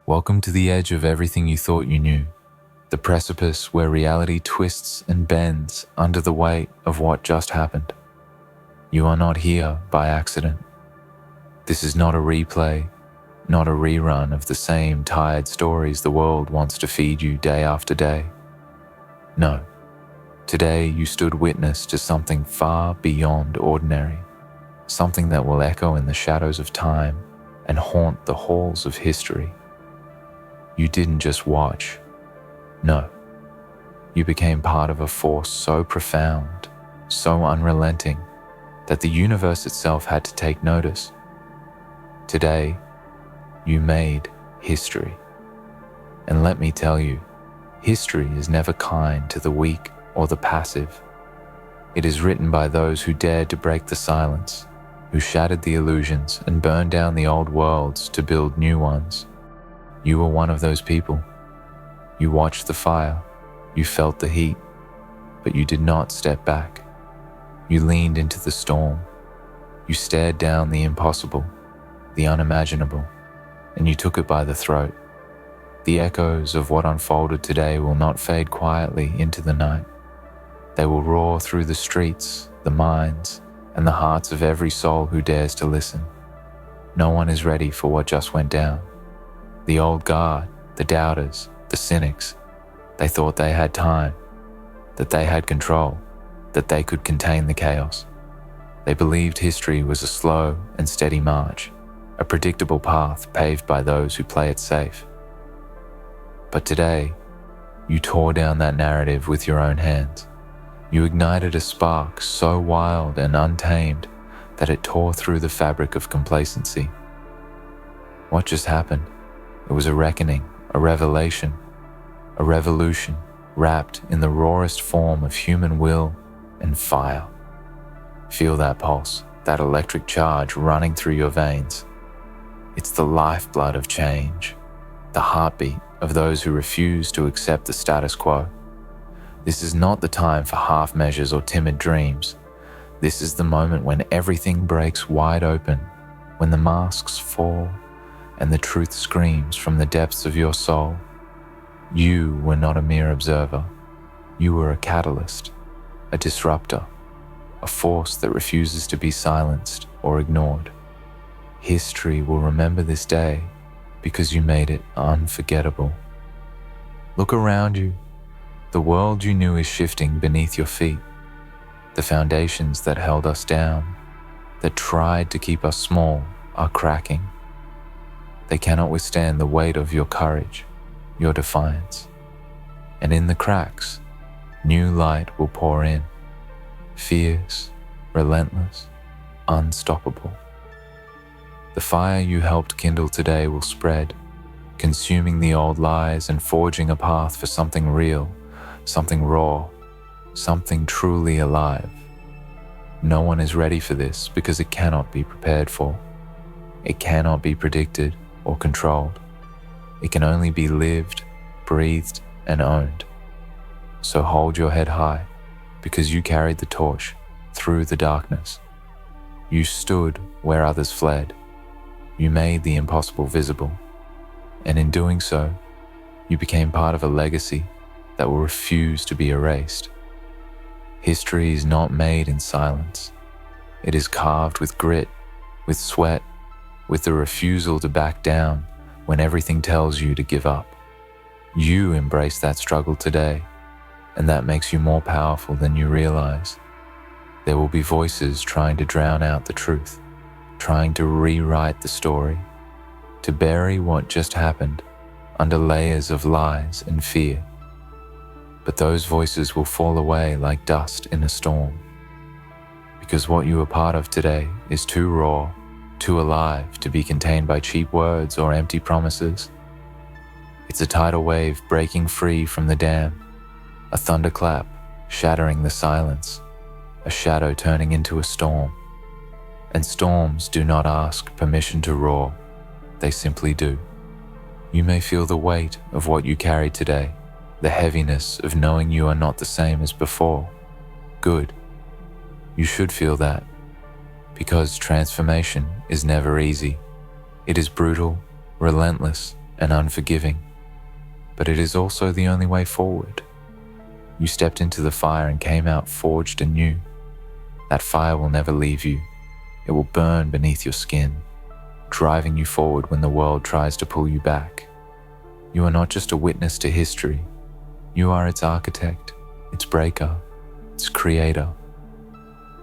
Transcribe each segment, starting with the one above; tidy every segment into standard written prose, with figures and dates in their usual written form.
Welcome to the edge of everything you thought you knew, the precipice where reality twists and bends under the weight of what just happened. You are not here by accident. This is not a replay, not a rerun of the same tired stories the world wants to feed you day after day. No, today you stood witness to something far beyond ordinary, something that will echo in the shadows of time and haunt the halls of history. You didn't just watch. No, you became part of a force so profound, so unrelenting, that the universe itself had to take notice. Today, you made history. And let me tell you, history is never kind to the weak or the passive. It is written by those who dared to break the silence, who shattered the illusions and burned down the old worlds to build new ones. You were one of those people. You watched the fire, you felt the heat, but you did not step back. You leaned into the storm. You stared down the impossible, the unimaginable, and you took it by the throat. The echoes of what unfolded today will not fade quietly into the night. They will roar through the streets, the minds, and the hearts of every soul who dares to listen. No one is ready for what just went down. The old guard, the doubters, the cynics, they thought they had time, that they had control, that they could contain the chaos. They believed history was a slow and steady march, a predictable path paved by those who play it safe. But today, you tore down that narrative with your own hands. You ignited a spark so wild and untamed that it tore through the fabric of complacency. What just happened? It was a reckoning, a revelation, a revolution wrapped in the rawest form of human will and fire. Feel that pulse, that electric charge running through your veins. It's the lifeblood of change, the heartbeat of those who refuse to accept the status quo. This is not the time for half measures or timid dreams. This is the moment when everything breaks wide open, when the masks fall, and the truth screams from the depths of your soul. You were not a mere observer. You were a catalyst, a disruptor, a force that refuses to be silenced or ignored. History will remember this day because you made it unforgettable. Look around you. The world you knew is shifting beneath your feet. The foundations that held us down, that tried to keep us small, are cracking. They cannot withstand the weight of your courage, your defiance. And in the cracks, new light will pour in, fierce, relentless, unstoppable. The fire you helped kindle today will spread, consuming the old lies and forging a path for something real, something raw, something truly alive. No one is ready for this because it cannot be prepared for. It cannot be predicted or controlled. It can only be lived, breathed, and owned. So hold your head high, because you carried the torch through the darkness. You stood where others fled. You made the impossible visible. And in doing so, you became part of a legacy that will refuse to be erased. History is not made in silence. It is carved with grit, with sweat, with the refusal to back down when everything tells you to give up. You embrace that struggle today, and that makes you more powerful than you realize. There will be voices trying to drown out the truth, trying to rewrite the story, to bury what just happened under layers of lies and fear. But those voices will fall away like dust in a storm, because what you are part of today is too raw, too alive to be contained by cheap words or empty promises. It's a tidal wave breaking free from the dam, a thunderclap shattering the silence, a shadow turning into a storm. And storms do not ask permission to roar, they simply do. You may feel the weight of what you carried today, the heaviness of knowing you are not the same as before. Good. You should feel that, because transformation is never easy. It is brutal, relentless, and unforgiving, but it is also the only way forward. You stepped into the fire and came out forged anew. That fire will never leave you. It will burn beneath your skin, driving you forward when the world tries to pull you back. You are not just a witness to history. You are its architect, its breaker, its creator.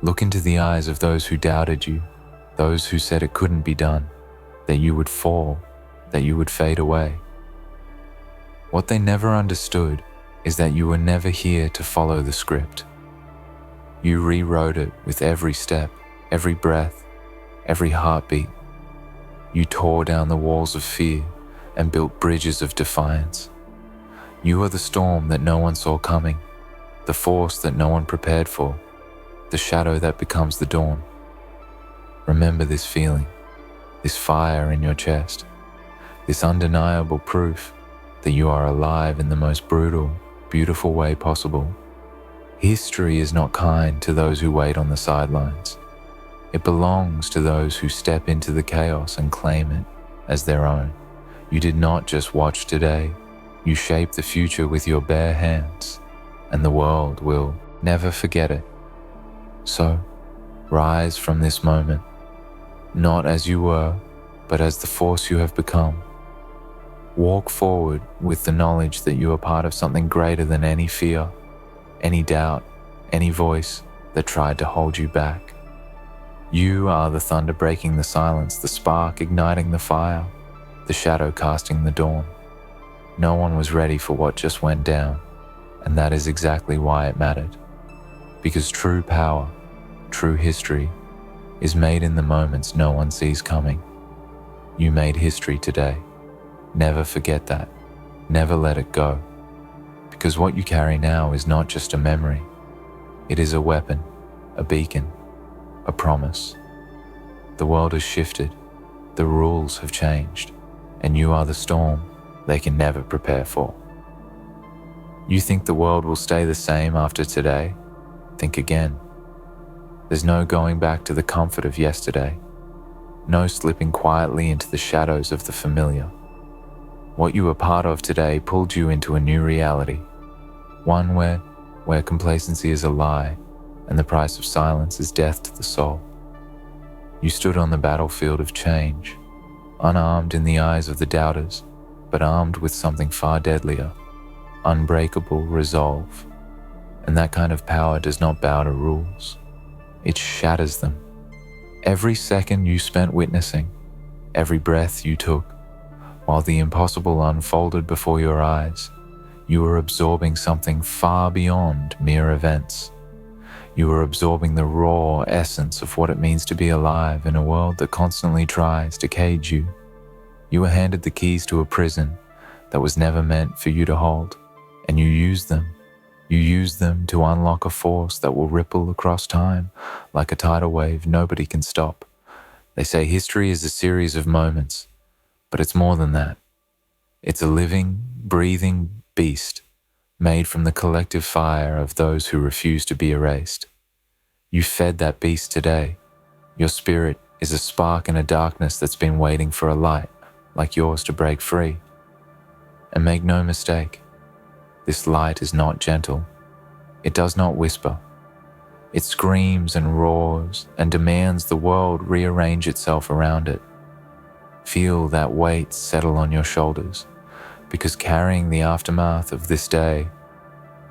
Look into the eyes of those who doubted you, those who said it couldn't be done, that you would fall, that you would fade away. What they never understood is that you were never here to follow the script. You rewrote it with every step, every breath, every heartbeat. You tore down the walls of fear and built bridges of defiance. You are the storm that no one saw coming, the force that no one prepared for, the shadow that becomes the dawn. Remember this feeling, this fire in your chest, this undeniable proof that you are alive in the most brutal, beautiful way possible. History is not kind to those who wait on the sidelines. It belongs to those who step into the chaos and claim it as their own. You did not just watch today, you shaped the future with your bare hands, and the world will never forget it. So, rise from this moment, not as you were, but as the force you have become. Walk forward with the knowledge that you are part of something greater than any fear, any doubt, any voice that tried to hold you back. You are the thunder breaking the silence, the spark igniting the fire, the shadow casting the dawn. No one was ready for what just went down, and that is exactly why it mattered. Because true power, true history, is made in the moments no one sees coming. You made history today. Never forget that. Never let it go. Because what you carry now is not just a memory. It is a weapon, a beacon, a promise. The world has shifted. The rules have changed. And you are the storm they can never prepare for. You think the world will stay the same after today? Think again. There's no going back to the comfort of yesterday. No slipping quietly into the shadows of the familiar. What you were part of today pulled you into a new reality. One where complacency is a lie and the price of silence is death to the soul. You stood on the battlefield of change, unarmed in the eyes of the doubters, but armed with something far deadlier, unbreakable resolve. And that kind of power does not bow to rules. It shatters them. Every second you spent witnessing, every breath you took, while the impossible unfolded before your eyes, you were absorbing something far beyond mere events. You were absorbing the raw essence of what it means to be alive in a world that constantly tries to cage you. You were handed the keys to a prison that was never meant for you to hold, and you used them. You used them to unlock a force that will ripple across time like a tidal wave nobody can stop. They say history is a series of moments, but it's more than that. It's a living, breathing beast made from the collective fire of those who refuse to be erased. You fed that beast today. Your spirit is a spark in a darkness that's been waiting for a light like yours to break free. And make no mistake, this light is not gentle. It does not whisper. It screams and roars and demands the world rearrange itself around it. Feel that weight settle on your shoulders, because carrying the aftermath of this day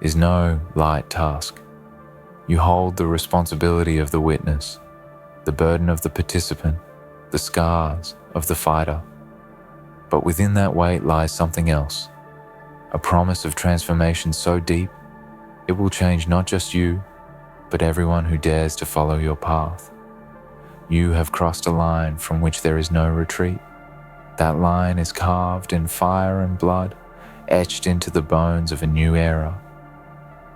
is no light task. You hold the responsibility of the witness, the burden of the participant, the scars of the fighter. But within that weight lies something else, a promise of transformation so deep, it will change not just you, but everyone who dares to follow your path. You have crossed a line from which there is no retreat. That line is carved in fire and blood, etched into the bones of a new era.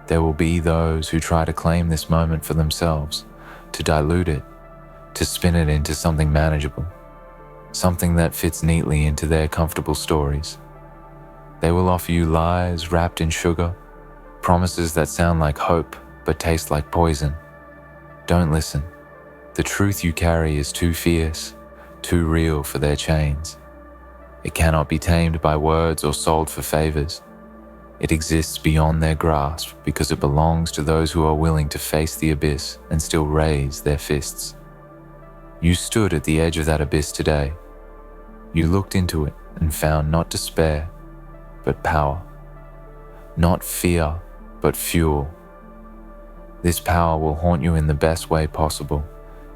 There will be those who try to claim this moment for themselves, to dilute it, to spin it into something manageable, something that fits neatly into their comfortable stories. They will offer you lies wrapped in sugar, promises that sound like hope but taste like poison. Don't listen. The truth you carry is too fierce, too real for their chains. It cannot be tamed by words or sold for favors. It exists beyond their grasp because it belongs to those who are willing to face the abyss and still raise their fists. You stood at the edge of that abyss today. You looked into it and found not despair, but power. Not fear, but fuel. This power will haunt you in the best way possible.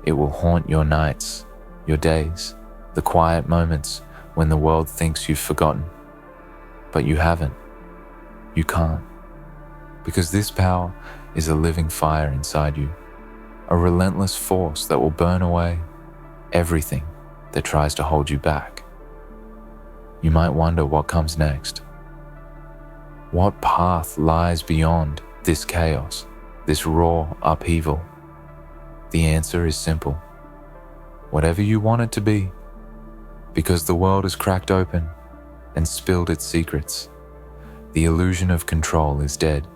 It will haunt your nights, your days, the quiet moments when the world thinks you've forgotten. But you haven't. You can't. Because this power is a living fire inside you, a relentless force that will burn away everything that tries to hold you back. You might wonder what comes next. What path lies beyond this chaos, this raw upheaval? The answer is simple. Whatever you want it to be, because the world is cracked open and spilled its secrets. The illusion of control is dead.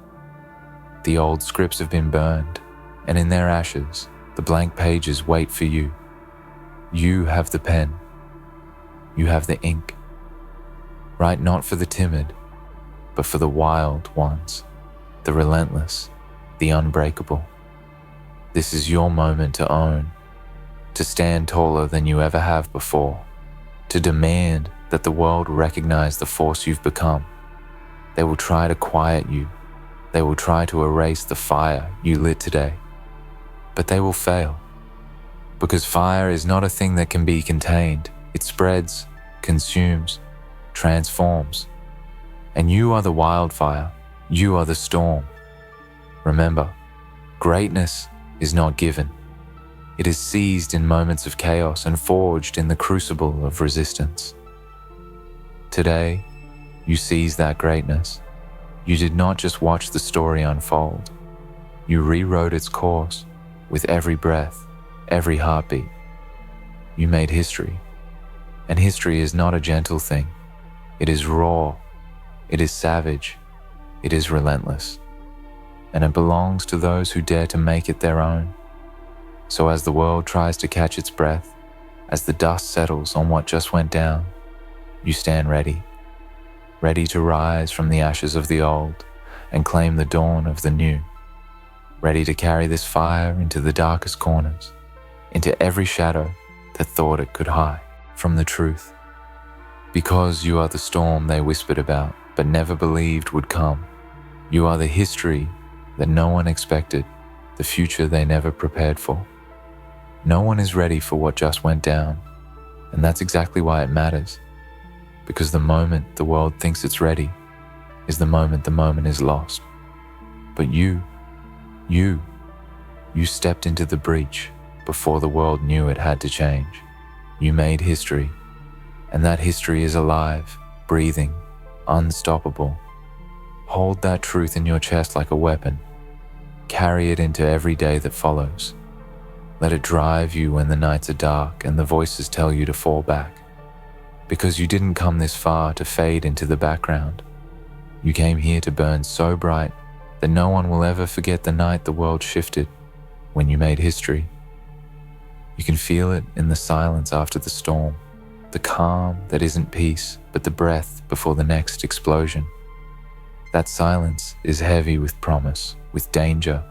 The old scripts have been burned, and in their ashes, the blank pages wait for you. You have the pen. You have the ink. Write not for the timid, but for the wild ones, the relentless, the unbreakable. This is your moment to own, to stand taller than you ever have before, to demand that the world recognize the force you've become. They will try to quiet you. They will try to erase the fire you lit today. But they will fail. Because fire is not a thing that can be contained. It spreads, consumes, transforms. And you are the wildfire. You are the storm. Remember, greatness is not given. It is seized in moments of chaos and forged in the crucible of resistance. Today, you seized that greatness. You did not just watch the story unfold. You rewrote its course with every breath, every heartbeat. You made history. And history is not a gentle thing. It is raw. It is savage. It is relentless. And it belongs to those who dare to make it their own. So as the world tries to catch its breath, as the dust settles on what just went down, you stand ready. Ready to rise from the ashes of the old and claim the dawn of the new. Ready to carry this fire into the darkest corners, into every shadow that thought it could hide from the truth. Because you are the storm they whispered about, but never believed would come. You are the history that no one expected, the future they never prepared for. No one is ready for what just went down, and that's exactly why it matters. Because the moment the world thinks it's ready is the moment is lost. But you stepped into the breach before the world knew it had to change. You made history, and that history is alive, breathing, unstoppable. Hold that truth in your chest like a weapon. Carry it into every day that follows. Let it drive you when the nights are dark and the voices tell you to fall back. Because you didn't come this far to fade into the background. You came here to burn so bright that no one will ever forget the night the world shifted when you made history. You can feel it in the silence after the storm, the calm that isn't peace, but the breath before the next explosion. That silence is heavy with promise, with danger,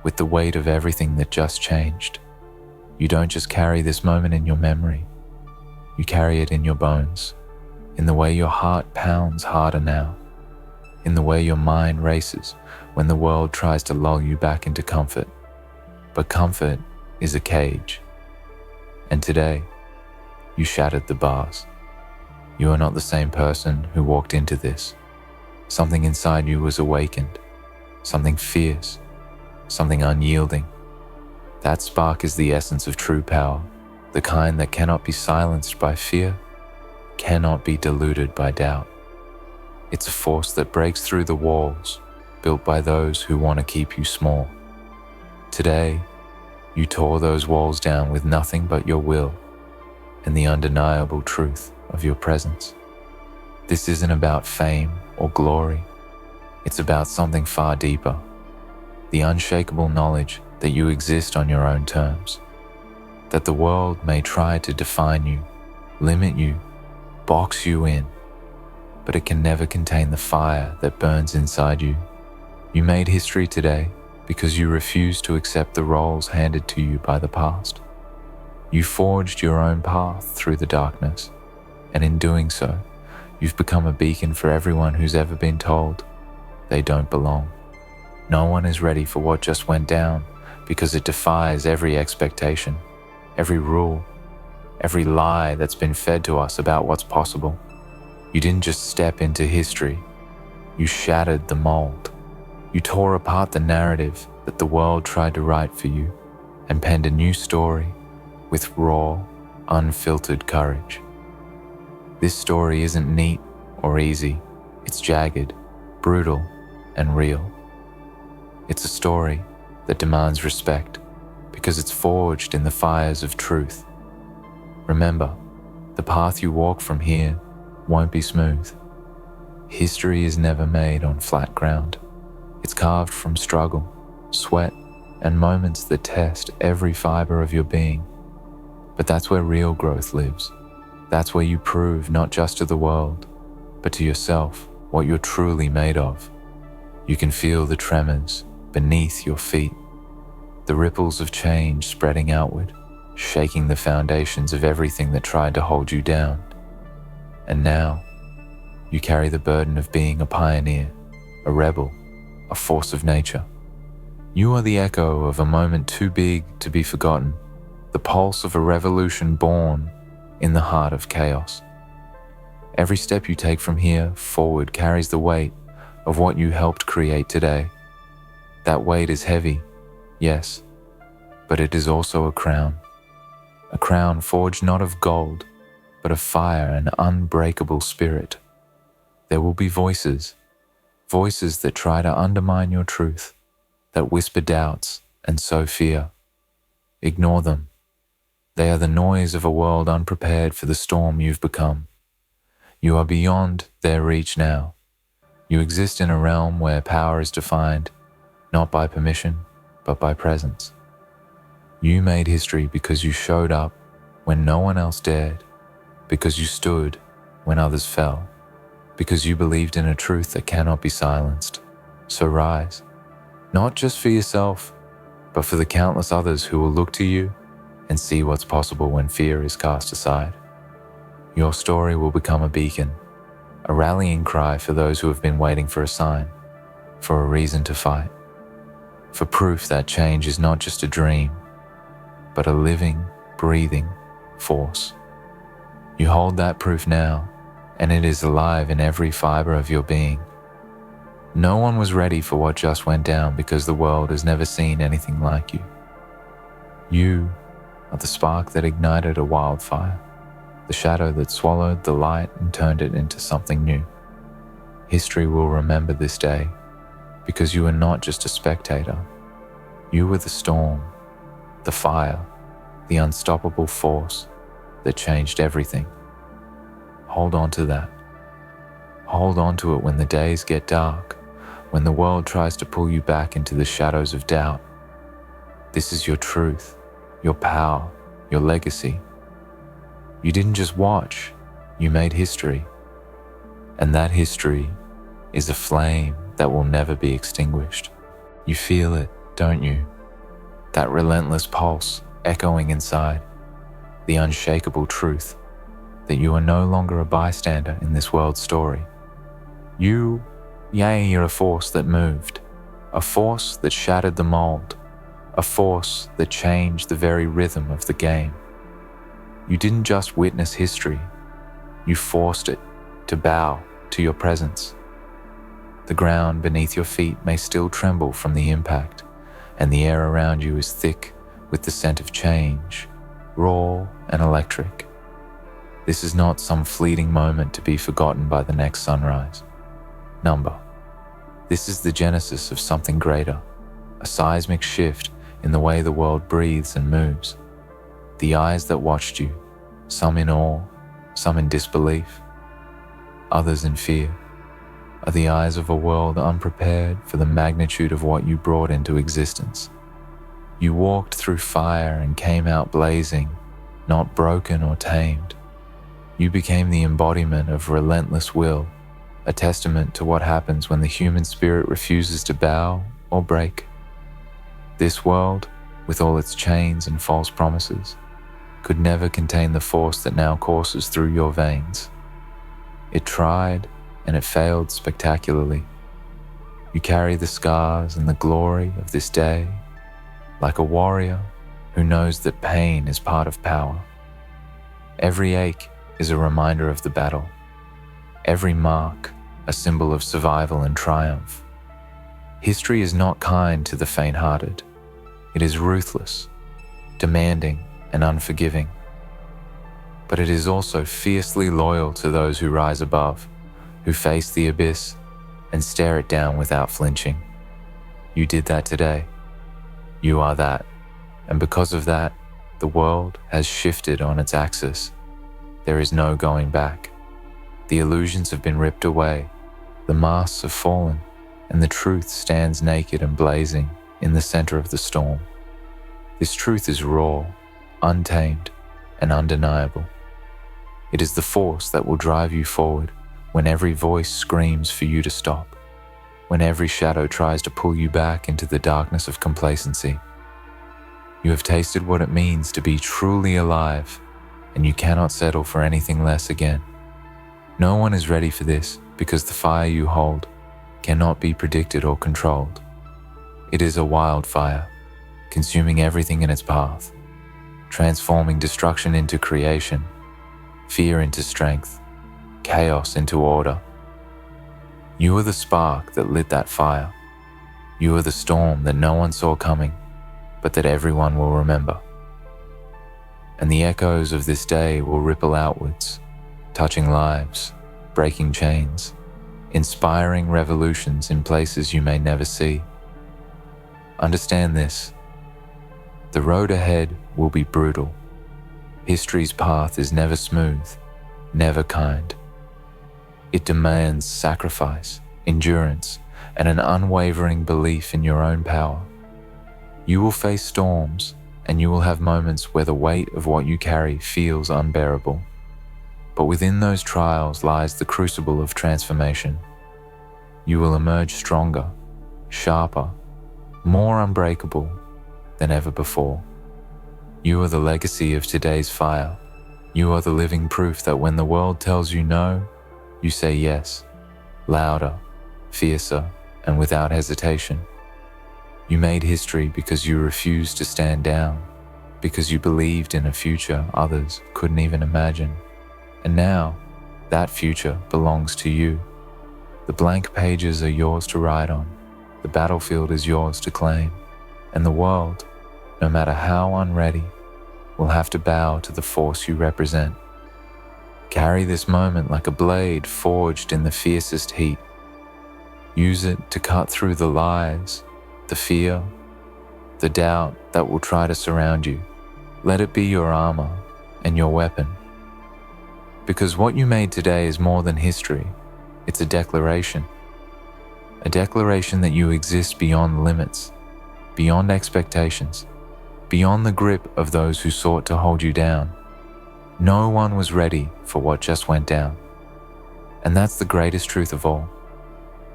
with the weight of everything that just changed. You don't just carry this moment in your memory. You carry it in your bones, in the way your heart pounds harder now, in the way your mind races when the world tries to lull you back into comfort. But comfort is a cage. And today, you shattered the bars. You are not the same person who walked into this. Something inside you was awakened, something fierce, something unyielding. That spark is the essence of true power. The kind that cannot be silenced by fear, cannot be diluted by doubt. It's a force that breaks through the walls built by those who want to keep you small. Today, you tore those walls down with nothing but your will and the undeniable truth of your presence. This isn't about fame or glory. It's about something far deeper, the unshakable knowledge that you exist on your own terms. That the world may try to define you, limit you, box you in, but it can never contain the fire that burns inside you. You made history today because you refused to accept the roles handed to you by the past. You forged your own path through the darkness, and in doing so, you've become a beacon for everyone who's ever been told they don't belong. No one is ready for what just went down because it defies every expectation, every rule, every lie that's been fed to us about what's possible. You didn't just step into history, you shattered the mold. You tore apart the narrative that the world tried to write for you and penned a new story with raw, unfiltered courage. This story isn't neat or easy, it's jagged, brutal, and real. It's a story that demands respect because it's forged in the fires of truth. Remember, the path you walk from here won't be smooth. History is never made on flat ground. It's carved from struggle, sweat, and moments that test every fiber of your being. But that's where real growth lives. That's where you prove not just to the world, but to yourself what you're truly made of. You can feel the tremors beneath your feet, the ripples of change spreading outward, shaking the foundations of everything that tried to hold you down. And now, you carry the burden of being a pioneer, a rebel, a force of nature. You are the echo of a moment too big to be forgotten, the pulse of a revolution born in the heart of chaos. Every step you take from here forward carries the weight of what you helped create today. That weight is heavy, yes, but it is also a crown forged not of gold, but of fire and unbreakable spirit. There will be voices that try to undermine your truth, that whisper doubts and sow fear. Ignore them. They are the noise of a world unprepared for the storm you've become. You are beyond their reach now. You exist in a realm where power is defined, not by permission, but by presence. You made history because you showed up when no one else dared, because you stood when others fell, because you believed in a truth that cannot be silenced. So rise, not just for yourself, but for the countless others who will look to you and see what's possible when fear is cast aside. Your story will become a beacon, a rallying cry for those who have been waiting for a sign, for a reason to fight, for proof that change is not just a dream, but a living, breathing force. You hold that proof now, and it is alive in every fiber of your being. No one was ready for what just went down because the world has never seen anything like you. You are the spark that ignited a wildfire, the shadow that swallowed the light and turned it into something new. History will remember this day because you were not just a spectator. You were the storm, the fire, the unstoppable force that changed everything. Hold on to that. Hold on to it when the days get dark, when the world tries to pull you back into the shadows of doubt. This is your truth, your power, your legacy. You didn't just watch, you made history. And that history is a flame that will never be extinguished. You feel it, don't you? That relentless pulse echoing inside, the unshakable truth that you are no longer a bystander in this world's story. You're a force that moved, a force that shattered the mold, a force that changed the very rhythm of the game. You didn't just witness history, you forced it to bow to your presence. The ground beneath your feet may still tremble from the impact, and the air around you is thick with the scent of change, raw and electric. This is not some fleeting moment to be forgotten by the next sunrise. This is the genesis of something greater, a seismic shift in the way the world breathes and moves. The eyes that watched you, some in awe, some in disbelief, others in fear, are the eyes of a world unprepared for the magnitude of what you brought into existence. You walked through fire and came out blazing, not broken or tamed. You became the embodiment of relentless will, a testament to what happens when the human spirit refuses to bow or break. This world, with all its chains and false promises, could never contain the force that now courses through your veins. It tried, and it failed spectacularly. You carry the scars and the glory of this day, like a warrior who knows that pain is part of power. Every ache is a reminder of the battle. Every mark, a symbol of survival and triumph. History is not kind to the faint-hearted. It is ruthless, demanding, and unforgiving. But it is also fiercely loyal to those who rise above, who face the abyss and stare it down without flinching. You did that today. You are that. And because of that, the world has shifted on its axis. There is no going back. The illusions have been ripped away, the masks have fallen, and the truth stands naked and blazing in the center of the storm. This truth is raw, untamed, and undeniable. It is the force that will drive you forward when every voice screams for you to stop, when every shadow tries to pull you back into the darkness of complacency. You have tasted what it means to be truly alive, and you cannot settle for anything less again. No one is ready for this because the fire you hold cannot be predicted or controlled. It is a wildfire, consuming everything in its path, transforming destruction into creation, fear into strength, chaos into order. You are the spark that lit that fire. You are the storm that no one saw coming, but that everyone will remember. And the echoes of this day will ripple outwards, touching lives, breaking chains, inspiring revolutions in places you may never see. Understand this: the road ahead will be brutal. History's path is never smooth, never kind. It demands sacrifice, endurance, and an unwavering belief in your own power. You will face storms, and you will have moments where the weight of what you carry feels unbearable. But within those trials lies the crucible of transformation. You will emerge stronger, sharper, more unbreakable than ever before. You are the legacy of today's fire. You are the living proof that when the world tells you no, you say yes, louder, fiercer, and without hesitation. You made history because you refused to stand down, because you believed in a future others couldn't even imagine. And now, that future belongs to you. The blank pages are yours to write on, the battlefield is yours to claim, and the world, no matter how unready, will have to bow to the force you represent. Carry this moment like a blade forged in the fiercest heat. Use it to cut through the lies, the fear, the doubt that will try to surround you. Let it be your armor and your weapon. Because what you made today is more than history. It's a declaration. A declaration that you exist beyond limits, beyond expectations, beyond the grip of those who sought to hold you down. No one was ready for what just went down. And that's the greatest truth of all.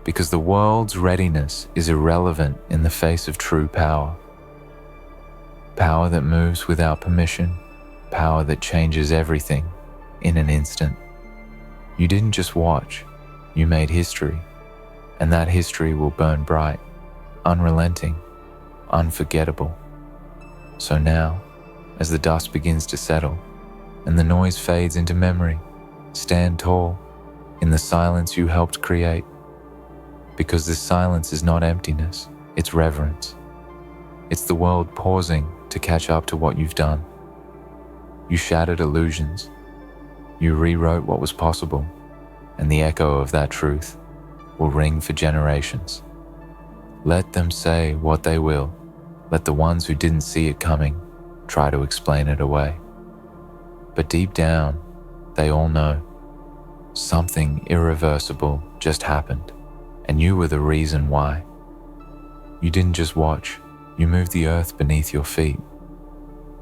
Because the world's readiness is irrelevant in the face of true power. Power that moves without permission, power that changes everything in an instant. You didn't just watch, you made history, and that history will burn bright, unrelenting, unforgettable. So now, as the dust begins to settle and the noise fades into memory, stand tall in the silence you helped create. Because this silence is not emptiness, it's reverence. It's the world pausing to catch up to what you've done. You shattered illusions. You rewrote what was possible, and the echo of that truth will ring for generations. Let them say what they will. Let the ones who didn't see it coming try to explain it away. But deep down, they all know something irreversible just happened. And you were the reason why. You didn't just watch, you moved the earth beneath your feet.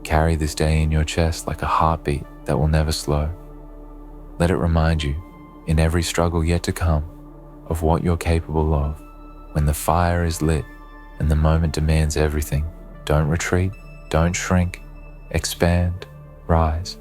Carry this day in your chest like a heartbeat that will never slow. Let it remind you, in every struggle yet to come, of what you're capable of. When the fire is lit and the moment demands everything, don't retreat, don't shrink, expand, rise.